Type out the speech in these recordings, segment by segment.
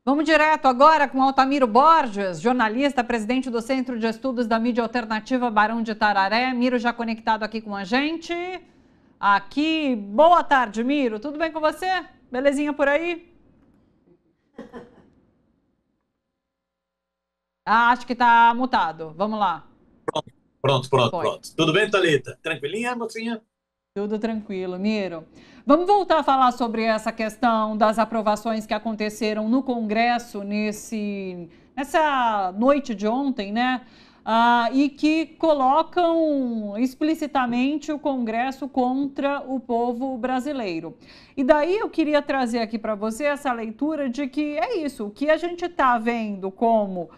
Vamos direto agora com Altamiro Borges, jornalista, presidente do Centro de Estudos da Mídia Alternativa Barão de Itararé. Miro já conectado aqui com a gente. Aqui, boa tarde, Miro. Tudo bem com você? Belezinha por aí? Acho que tá mutado. Vamos lá. Pronto. Tudo bem, Thalita? Tranquilinha, mocinha? Tudo tranquilo, Miro. Vamos voltar a falar sobre essa questão das aprovações que aconteceram no Congresso nessa noite de ontem, né? E que colocam explicitamente o Congresso contra o povo brasileiro. E daí eu queria trazer aqui para você essa leitura de que é isso, o que a gente está vendo como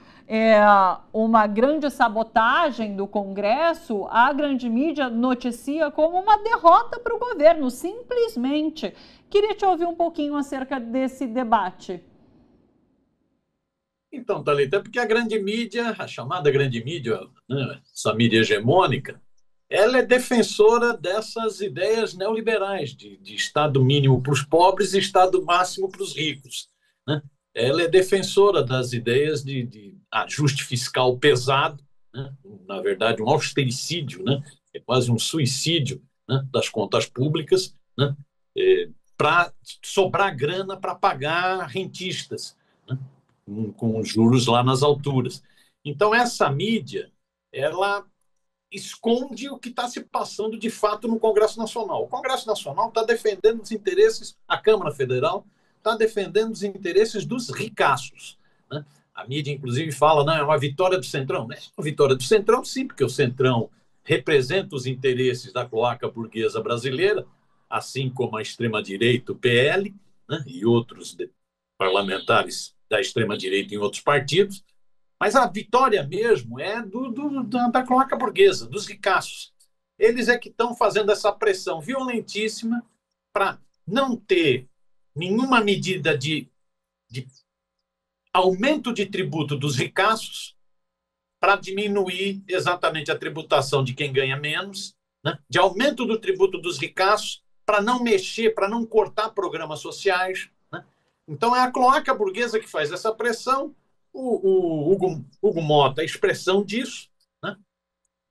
uma grande sabotagem do Congresso, a grande mídia noticia como uma derrota para o governo, simplesmente. Queria te ouvir um pouquinho acerca desse debate. Então, Thalita, é porque a grande mídia, a chamada grande mídia, né, essa mídia hegemônica, ela é defensora dessas ideias neoliberais de Estado mínimo para os pobres e Estado máximo para os ricos, né? Ela é defensora das ideias de ajuste fiscal pesado, né? Na verdade, um austericídio, né? É quase um suicídio, né, das contas públicas, né? Para sobrar grana para pagar rentistas, né? Com juros lá nas alturas. Então, essa mídia, ela esconde o que está se passando de fato no Congresso Nacional. O Congresso Nacional está defendendo os interesses, a Câmara Federal está defendendo os interesses dos ricaços, né? A mídia, inclusive, fala, não, é uma vitória do Centrão. É uma vitória do Centrão, sim, porque o Centrão representa os interesses da cloaca burguesa brasileira, assim como a extrema-direita, o PL, né, e outros parlamentares da extrema-direita em outros partidos, mas a vitória mesmo é da cloaca burguesa, dos ricaços. Eles é que estão fazendo essa pressão violentíssima para não ter nenhuma medida de aumento de tributo dos ricaços para diminuir exatamente a tributação de quem ganha menos, né? De aumento do tributo dos ricaços para não mexer, para não cortar programas sociais, né? Então é a cloaca burguesa que faz essa pressão. O Hugo Mota é a expressão disso, né?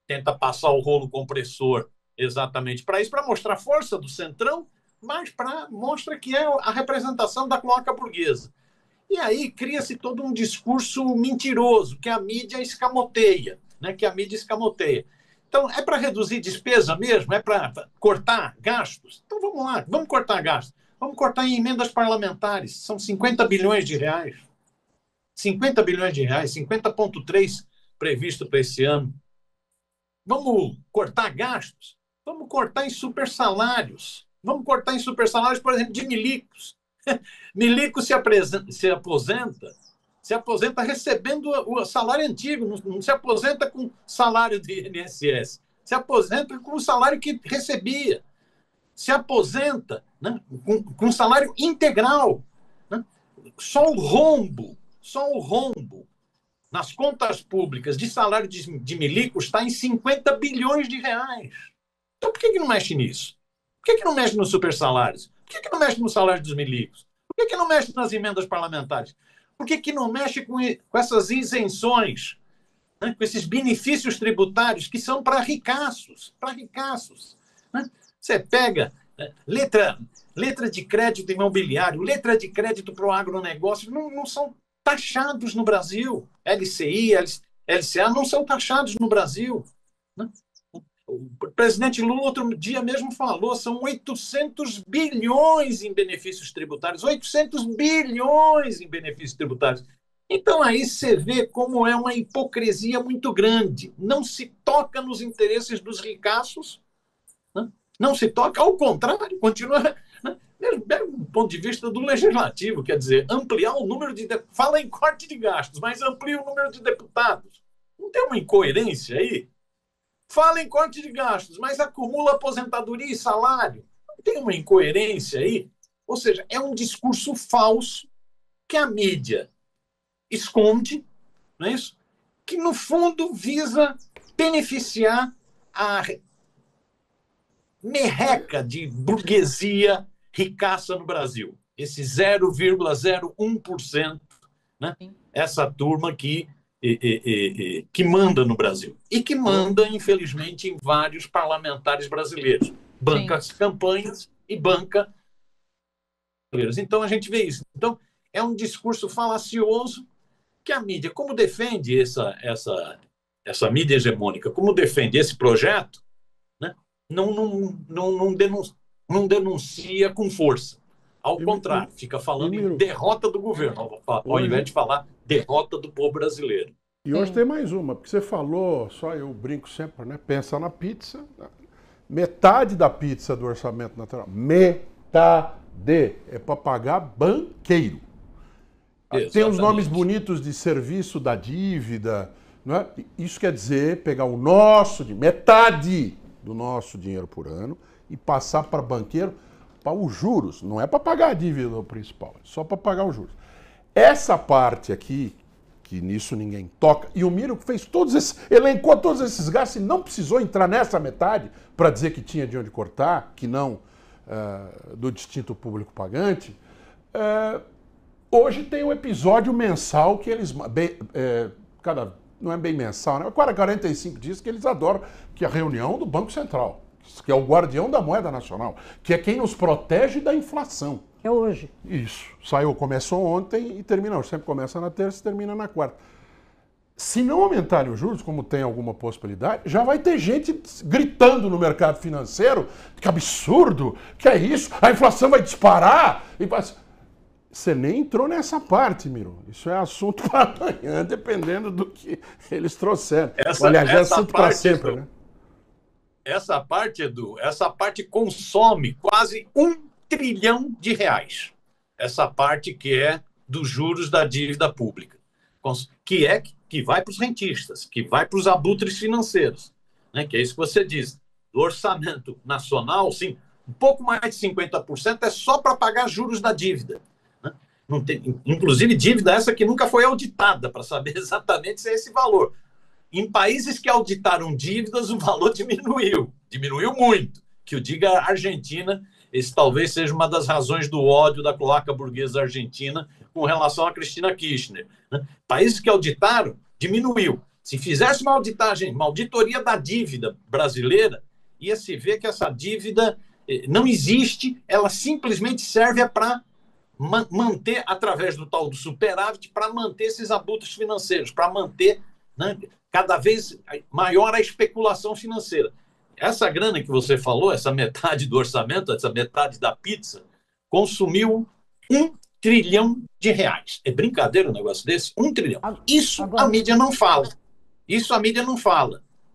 Tenta passar o rolo compressor exatamente para isso, para mostrar a força do Centrão, mas mostra que é a representação da cloaca burguesa. E aí cria-se todo um discurso mentiroso, que a mídia escamoteia, né? Que a mídia escamoteia. Então, é para reduzir despesa mesmo? É para cortar gastos? Então, vamos lá, vamos cortar gastos. Vamos cortar em emendas parlamentares, são 50 bilhões de reais. 50 bilhões de reais, 50,3 previsto para esse ano. Vamos cortar gastos? Vamos cortar em supersalários. Vamos cortar em supersalários, por exemplo, de milicos. Milico se aposenta recebendo o salário antigo, não se aposenta com salário de INSS, se aposenta com o salário que recebia, se aposenta, né, com salário integral, né? Só o rombo nas contas públicas de salário de milicos está em 50 bilhões de reais. Então, por que não mexe nisso? Por que não mexe nos supersalários? Por que não mexe no salário dos milicos? Por que não mexe nas emendas parlamentares? Por que não mexe com essas isenções, né? Com esses benefícios tributários que são para ricaços, né? Você pega letra de crédito imobiliário, letra de crédito para o agronegócio, não são taxados no Brasil. LCI, LCA não são taxados no Brasil, né? O presidente Lula outro dia mesmo falou, são 800 bilhões em benefícios tributários, 800 bilhões em benefícios tributários. Então aí você vê como é uma hipocrisia muito grande. Não se toca nos interesses dos ricaços, né? Não se toca, ao contrário, continua, né? Mesmo do ponto de vista do legislativo, quer dizer, ampliar o número de... Fala em corte de gastos, mas amplia o número de deputados. Não tem uma incoerência aí? Fala em corte de gastos, mas acumula aposentadoria e salário. Não tem uma incoerência aí? Ou seja, é um discurso falso que a mídia esconde, não é isso? Que, no fundo, visa beneficiar a merreca de burguesia ricaça no Brasil. Esse 0,01% né? Essa turma que manda no Brasil e que manda, infelizmente, em vários parlamentares brasileiros. Banca as campanhas e banca. Então, a gente vê isso. Então, é um discurso falacioso que a mídia, como defende essa mídia hegemônica, como defende esse projeto, né? Não denuncia com força. Ao contrário, fica falando em derrota do governo, ao invés de falar derrota do povo brasileiro. E hoje tem mais uma, porque você falou, só eu brinco sempre, né? Pensa na pizza, metade da pizza do orçamento nacional, metade é para pagar banqueiro. Exatamente. Tem os nomes bonitos de serviço da dívida, não é? Isso quer dizer pegar metade do nosso dinheiro por ano e passar para banqueiro para os juros. Não é para pagar a dívida principal, é só para pagar os juros. Essa parte aqui, que nisso ninguém toca, e o Miro fez elencou todos esses gastos e não precisou entrar nessa metade para dizer que tinha de onde cortar, que não do distinto público pagante. Hoje tem um episódio mensal que eles... não é bem mensal, né? 45 dias que eles adoram, que é a reunião do Banco Central, que é o guardião da moeda nacional, que é quem nos protege da inflação. É hoje. Isso. Começou ontem e termina hoje. Sempre começa na terça e termina na quarta. Se não aumentarem os juros, como tem alguma possibilidade, já vai ter gente gritando no mercado financeiro que absurdo, que é isso, a inflação vai disparar. Você nem entrou nessa parte, Miro. Isso é assunto para amanhã, dependendo do que eles trouxeram. Aliás, é assunto para sempre, né? Essa parte, Edu, consome quase R$1 trilhão. Essa parte que é dos juros da dívida pública. Que vai para os rentistas, que vai para os abutres financeiros, né? Que é isso que você diz. Do orçamento nacional, sim, um pouco mais de 50% é só para pagar juros da dívida. Né? Não tem, inclusive, dívida essa que nunca foi auditada, para saber exatamente se é esse valor. Em países que auditaram dívidas, o valor diminuiu muito. Que eu diga a Argentina, esse talvez seja uma das razões do ódio da cloaca burguesa argentina com relação a Cristina Kirchner. Né? Países que auditaram, diminuiu. Se fizesse uma auditoria da dívida brasileira, ia se ver que essa dívida não existe, ela simplesmente serve para manter, através do tal do superávit, para manter esses abutres financeiros, para manter, né, cada vez maior a especulação financeira. Essa grana que você falou, essa metade do orçamento, essa metade da pizza, consumiu R$1 trilhão. É brincadeira um negócio desse? 1 trilhão. Isso agora, a mídia não fala.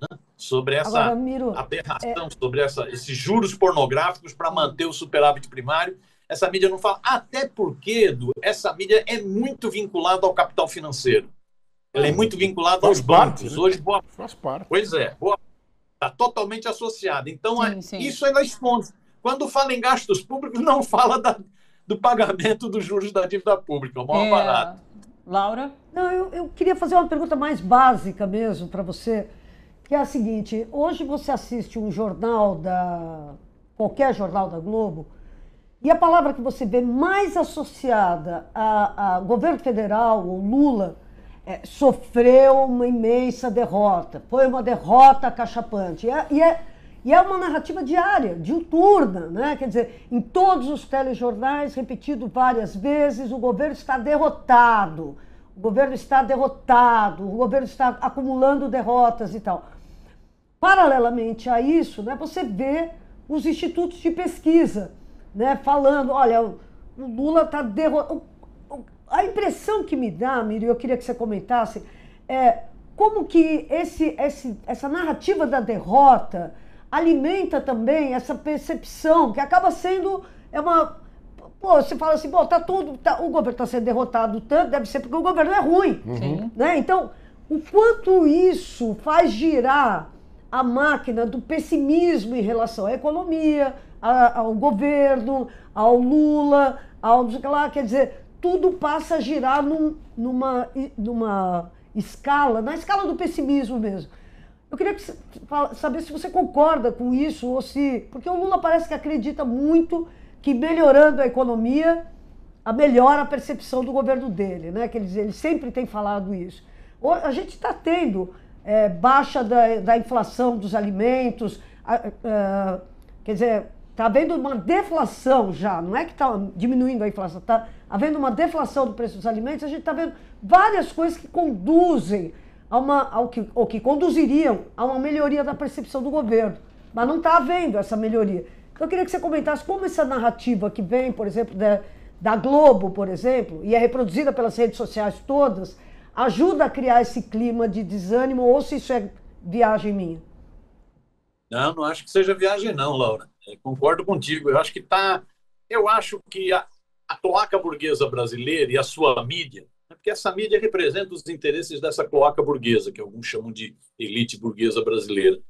Né? Sobre essa agora, Miro, aberração, sobre esses juros pornográficos para manter o superávit primário. Essa mídia não fala. Até porque, Edu, essa mídia é muito vinculada ao capital financeiro. Ela é muito vinculada aos bancos. Né? Hoje, faz parte. Pois é, está totalmente associada. Então, sim. Isso ela esconde. Quando fala em gastos públicos, não fala do pagamento dos juros da dívida pública. O maior barato. Laura? Não, eu queria fazer uma pergunta mais básica mesmo para você, que é a seguinte. Hoje você assiste um jornal qualquer jornal da Globo, e a palavra que você vê mais associada a governo federal, ou Lula, sofreu uma imensa derrota, foi uma derrota acachapante. E é uma narrativa diária, diuturna, né? Quer dizer, em todos os telejornais, repetido várias vezes, o governo está derrotado, o governo está acumulando derrotas e tal. Paralelamente a isso, né, você vê os institutos de pesquisa, né, falando, olha, o Lula está derrotado. A impressão que me dá, Miri, eu queria que você comentasse, como que essa narrativa da derrota alimenta também essa percepção que acaba sendo você fala assim, o governo está sendo derrotado tanto, deve ser porque o governo é ruim. Uhum. Né? Então, o quanto isso faz girar a máquina do pessimismo em relação à economia, ao governo, ao Lula, quer dizer, tudo passa a girar numa escala, na escala do pessimismo mesmo. Eu queria saber se você concorda com isso, porque o Lula parece que acredita muito que melhorando a economia, melhora a percepção do governo dele, né? Que ele sempre tem falado isso. A gente está tendo baixa da inflação dos alimentos, quer dizer, está havendo uma deflação já, não é que está diminuindo a inflação, está havendo uma deflação do preço dos alimentos, a gente está vendo várias coisas que conduzem ou que conduziriam a uma melhoria da percepção do governo, mas não está havendo essa melhoria. Então eu queria que você comentasse como essa narrativa que vem, por exemplo, da Globo, por exemplo, e é reproduzida pelas redes sociais todas, ajuda a criar esse clima de desânimo, ou se isso é viagem minha? Não, não acho que seja viagem não, Laura. Eu concordo contigo. Eu acho que a cloaca burguesa brasileira e a sua mídia, porque essa mídia representa os interesses dessa cloaca burguesa, que alguns chamam de elite burguesa brasileira.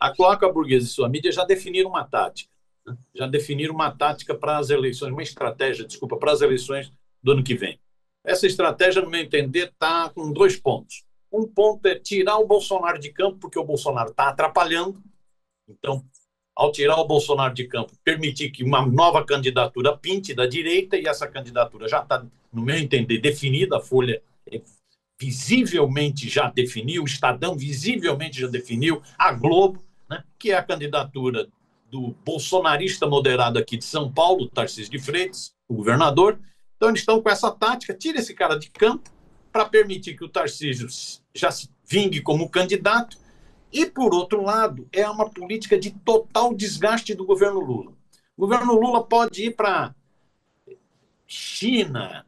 A cloaca burguesa e sua mídia já definiram uma tática, né? Já definiram uma tática para as eleições, uma estratégia, desculpa, para as eleições do ano que vem. Essa estratégia, no meu entender, está com 2 pontos. Um ponto é tirar o Bolsonaro de campo, porque o Bolsonaro está atrapalhando. Então, ao tirar o Bolsonaro de campo, permitir que uma nova candidatura pinte da direita, e essa candidatura já está, no meu entender, definida, a Folha visivelmente já definiu, o Estadão visivelmente já definiu, a Globo, né, que é a candidatura do bolsonarista moderado aqui de São Paulo, Tarcísio de Freitas, o governador. Então, eles estão com essa tática, tira esse cara de campo para permitir que o Tarcísio já se vingue como candidato. E, por outro lado, é uma política de total desgaste do governo Lula. O governo Lula pode ir para China,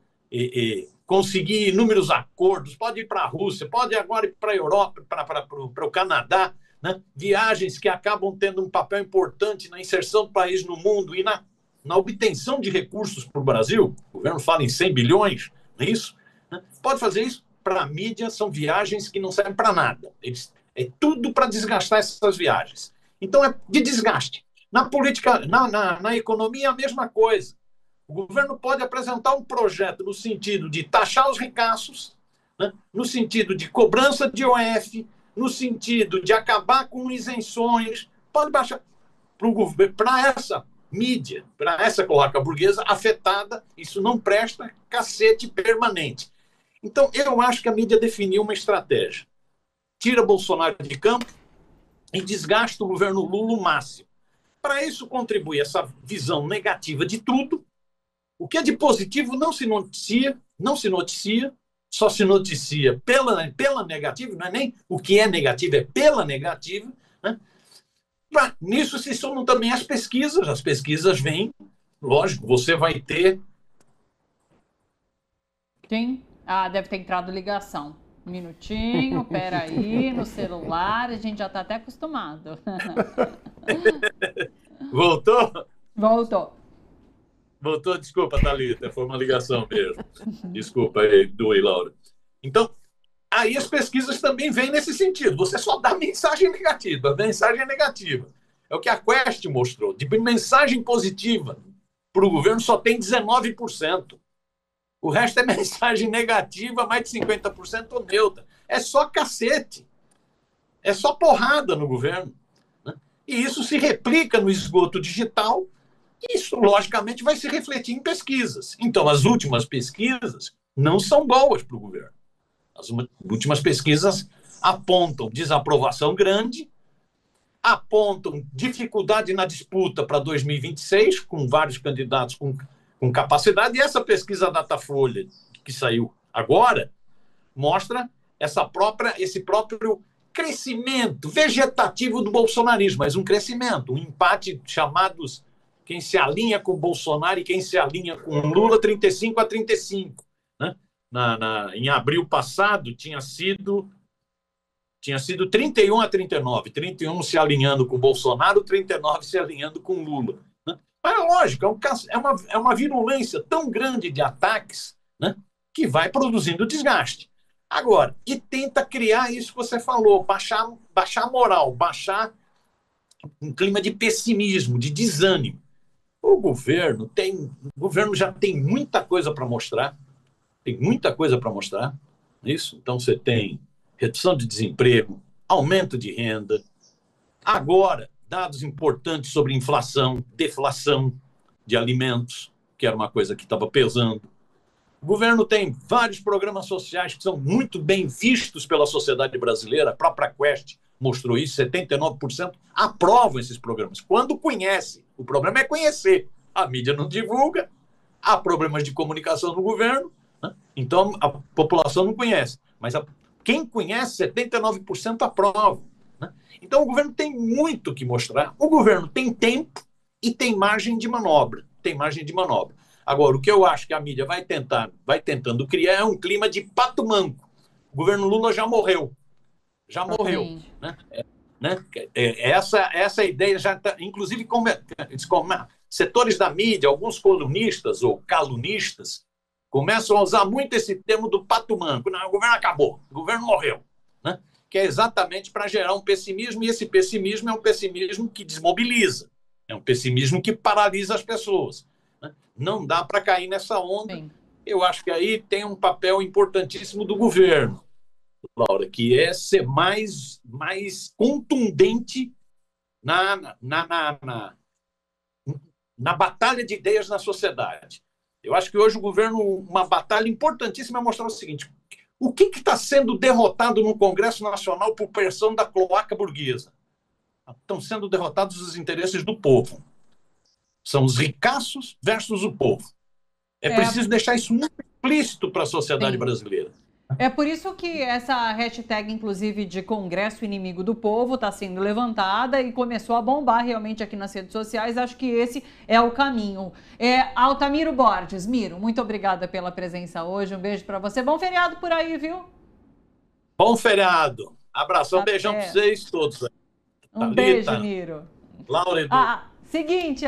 conseguir inúmeros acordos, pode ir para a Rússia, pode agora ir para a Europa, para o Canadá, né? Viagens que acabam tendo um papel importante na inserção do país no mundo e na obtenção de recursos para o Brasil. O governo fala em 100 bilhões, não é isso? Pode fazer isso. Para a mídia, são viagens que não servem para nada. É tudo para desgastar essas viagens. Então, é de desgaste. Na política, na economia, a mesma coisa. O governo pode apresentar um projeto no sentido de taxar os ricaços, né? No sentido de cobrança de IOF, no sentido de acabar com isenções, pode baixar para essa mídia, para essa cloaca burguesa afetada, isso não presta, cacete permanente. Então, eu acho que a mídia definiu uma estratégia. Tira Bolsonaro de campo e desgasta o governo Lula o máximo. Para isso, contribui essa visão negativa de tudo. O que é de positivo não se noticia, só se noticia pela negativa, não é nem o que é negativo, é pela negativa, né? Nisso se somam também as pesquisas vêm, lógico, você vai ter... Sim, deve ter entrado ligação. Um minutinho, peraí, no celular, a gente já está até acostumado. Voltou? Voltou, desculpa, Thalita, foi uma ligação mesmo. Desculpa aí, Laura. Então, aí as pesquisas também vêm nesse sentido. Você só dá mensagem negativa. A mensagem é negativa. É o que a Quest mostrou. De mensagem positiva para o governo só tem 19%. O resto é mensagem negativa, mais de 50% neutra. É só cacete. É só porrada no governo, né? E isso se replica no esgoto digital. E isso, logicamente, vai se refletir em pesquisas. Então, as últimas pesquisas não são boas para o governo. As últimas pesquisas apontam desaprovação grande, apontam dificuldade na disputa para 2026, com vários candidatos com capacidade, e essa pesquisa Datafolha, que saiu agora, mostra esse próprio crescimento vegetativo do bolsonarismo, mas um crescimento, um empate chamados quem se alinha com o Bolsonaro e quem se alinha com o Lula, 35-35. Né? Em abril passado, tinha sido 31-39, 31 se alinhando com o Bolsonaro, 39 se alinhando com o Lula. Mas é lógico, é uma virulência tão grande de ataques, né, que vai produzindo desgaste. Agora, e tenta criar isso que você falou, baixar a moral, baixar um clima de pessimismo, de desânimo. O governo já tem muita coisa para mostrar, isso. Então você tem redução de desemprego, aumento de renda, agora dados importantes sobre inflação, deflação de alimentos, que era uma coisa que estava pesando O governo tem vários programas sociais que são muito bem vistos pela sociedade brasileira. A própria Quest mostrou isso, 79% aprovam esses programas. Quando conhece, o problema é conhecer. A mídia não divulga, há problemas de comunicação no governo, né? Então a população não conhece. Mas quem conhece, 79% aprova, né? Então o governo tem muito que mostrar. O governo tem tempo e tem margem de manobra. Tem margem de manobra. Agora, o que eu acho que a mídia vai tentando criar é um clima de pato manco. O governo Lula já morreu. Já morreu. Né? Essa ideia já está, inclusive, setores da mídia, alguns colunistas ou calunistas, começam a usar muito esse termo do pato manco. Não, o governo acabou, o governo morreu. Né? Que é exatamente para gerar um pessimismo, e esse pessimismo é um pessimismo que desmobiliza, é um pessimismo que paralisa as pessoas. Não dá para cair nessa onda. Sim. Eu acho que aí tem um papel importantíssimo do governo, Laura, que é ser mais contundente na batalha de ideias na sociedade. Eu acho que hoje o governo, uma batalha importantíssima é mostrar o seguinte: o que está sendo derrotado no Congresso Nacional por pressão da cloaca burguesa? Estão sendo derrotados os interesses do povo. São os ricaços versus o povo. É preciso deixar isso muito explícito para a sociedade brasileira. É por isso que essa hashtag, inclusive, de Congresso Inimigo do Povo está sendo levantada e começou a bombar realmente aqui nas redes sociais. Acho que esse é o caminho. Altamiro Borges, Miro, muito obrigada pela presença hoje. Um beijo para você. Bom feriado por aí, viu? Bom feriado. Abração, beijão para vocês todos. Um beijo, Miro. Laura, Edu. Seguinte...